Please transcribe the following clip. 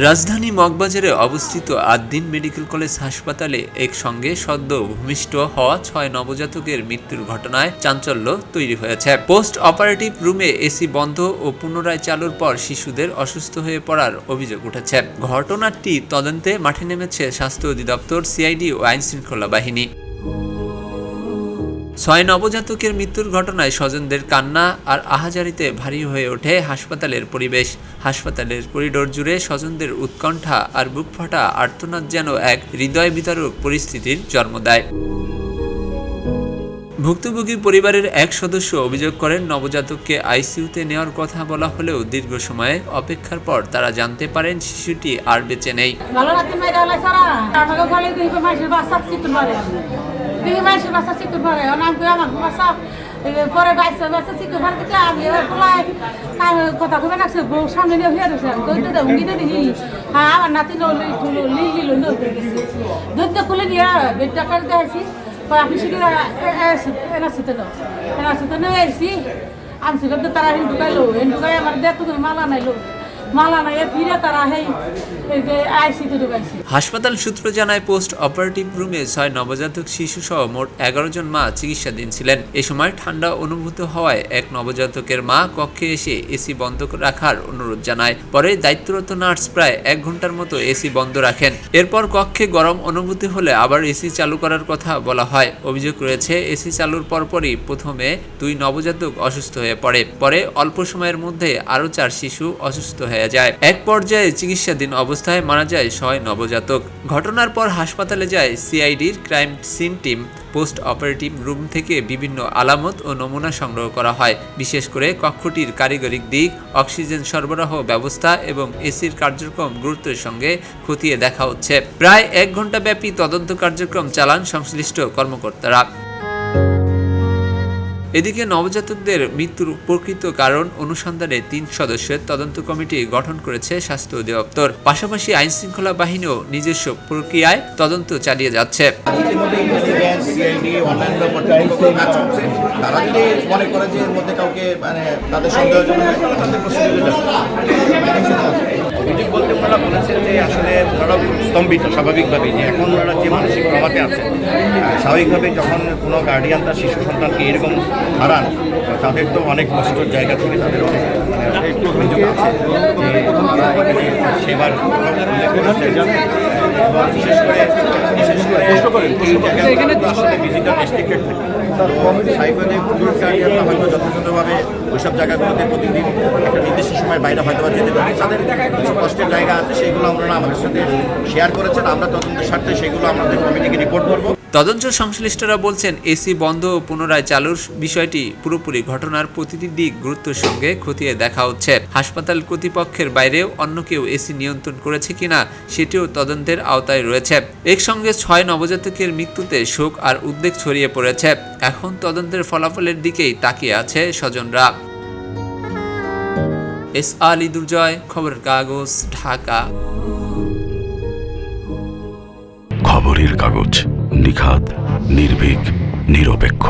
রাজধানী মগবাজারে অবস্থিত Ad-din medical college হাসপাতালে একসঙ্গে সদ্য ভূমিষ্ঠ হওয়া ৬ নবজাতকের মৃত্যুর ঘটনায় চাঞ্চল্য তৈরি হয়েছে। পোস্ট অপারেটিভ রুমে এসি বন্ধ ও পুনরায় চালুর পর শিশুদের অসুস্থ হয়ে পড়ার অভিযোগ উঠেছে। ঘটনাটি তদন্তে মাঠে নেমেছে স্বাস্থ্য অধিদপ্তর, সিআইডি ও আইনশৃঙ্খলা বাহিনী। ৬ নবজাতকের মৃত্যুর ঘটনায় স্বজনদের কান্না আর আহাজারিতে ভারী হয়ে ওঠে হাসপাতালের পরিবেশ। হাসপাতালের করিডোর জুড়ে স্বজনদের উৎকণ্ঠা আর বুকফাটা আর্তনাদ যেন এক হৃদয় বিতারক পরিস্থিতির জন্ম দেয়। ভুক্তভোগী পরিবারের এক সদস্য অভিযোগ করেন, নবজাতককে আইসিইউতে নেওয়ার কথা বলা হলেও দীর্ঘ সময়ে অপেক্ষার পর তারা জানতে পারেন শিশুটি আর বেঁচে নেই। পরে আমি কথা কবে রাখছে বউ সামনে নিয়ে হয়ে রয়েছে দেখি হ্যাঁ আমার নাতি দুধ খুলে নিয়ে বেডটা কাটতে আসি আপনি শুধু এনার্সিতে নিয়ে এসেছি আনছি তারা হেন ঢুকাইলো হেন ঢুকাই আমার দেখো মালা নাইলো হাসপাতাল সূত্র জানায়, পোস্ট অপারেটিভ রুমে ৬ নবজাতক শিশু সহ মোট ১১ জন মা চিকিৎসাধীন ছিলেন। এ সময় ঠান্ডা অনুভূত হওয়ায় এক নবজাতকের মা কক্ষে এসে এসি বন্ধ রাখার অনুরোধ জানায়। পরে দায়িত্বরত নার্স প্রায় ১ ঘন্টার মতো এসি বন্ধ রাখেন। এরপর কক্ষে গরম অনুভূতি হলে আবার এসি চালু করার কথা বলা হয়। অভিযোগ রয়েছে, এসি চালুর পরপরই প্রথমে ২ নবজাতক অসুস্থ হয়ে পড়ে। পরে অল্প সময়ের মধ্যে আরও ৪ শিশু অসুস্থ হয়ে যায়। এক পর্যায়ে চিকিৎসাধীন অবস্থায় মারা যায় ৬ নবজাতক। ঘটনার পর হাসপাতালে যায় সিআইডির crime scene team. Post operative room থেকে বিভিন্ন আলামত ও নমুনা সংগ্রহ করা হয়। বিশেষ করে কক্ষটির কারিগরি দিক, অক্সিজেন সরবরাহ ব্যবস্থা এবং এসির কার্যক্রম গুরুত্বের সঙ্গে খতিয়ে দেখা হচ্ছে। প্রায় ১ ঘণ্টা ব্যাপী তদন্ত কার্যক্রম চালান সংশ্লিষ্ট কর্মকর্তারা। এদিকে নবজাতকদের মৃত্যুর প্রকৃত কারণ অনুসন্ধানে ৩ সদস্যের তদন্ত কমিটি গঠন করেছে স্বাস্থ্য অধিদপ্তর। পাশাপাশি আইনশৃঙ্খলা বাহিনীও নিজস্ব প্রক্রিয়ায় তদন্ত চালিয়ে যাচ্ছে। তারা যদি মনে করে যে এর মধ্যে কাউকে তাদের সন্দেহজনক বলতে ওনারা বলেছেন যে আসলে ওনারা স্তম্ভিত স্বাভাবিকভাবেই, যে এখন ওনারা যে মানসিক প্রভাবে আছে স্বাভাবিকভাবে যখন কোনো গার্ডিয়ান তার শিশু সন্তানকে এরকম হারান তাদের তো অনেক কষ্টর জায়গা থেকে তাদের অনেক অভিযোগ আছে যে সেবার বিশেষ করে এই জায়গাগুলো আসলে ভিজিটর রেস্ট্রিক্টেড থাকে। হয়তো যথাযথভাবে ওইসব জায়গাগুলোতে প্রতিদিন একটা নির্দিষ্ট সময়ের বাইরে হয়তো বা যেতে পারে। তাদের কিছু কষ্টের জায়গা আছে, সেগুলো আমরা আমাদের সাথে শেয়ার করেছেন। আমরা তদন্তের স্বার্থে সেগুলো আমাদের কমিটিকে রিপোর্ট করবো। তদন্ত সংশ্লিষ্টরা বলছেন, এসি বন্ধ ও পুনরায় চালুর বিষয়টি পুরোপুরি ঘটনার প্রতিটি দিক গুরুত্বের সঙ্গে খতিয়ে দেখা হচ্ছে। হাসপাতাল কর্তৃপক্ষের বাইরেও অন্য কেউ এসি নিয়ন্ত্রণ করেছে কিনা সেটিও তদন্তের আওতায় রয়েছে। একসঙ্গে ৬ নবজাতকের মৃত্যুতে শোক আর উদ্বেগ ছড়িয়ে পড়েছে। এখন তদন্তের ফলাফলের দিকেই তাকিয়ে আছে স্বজনরা। এস আলী দুর্জয়, খবরের কাগজ, ঢাকা। খবরের কাগজ, নিখাত, নির্ভীক, নিরপেক্ষ।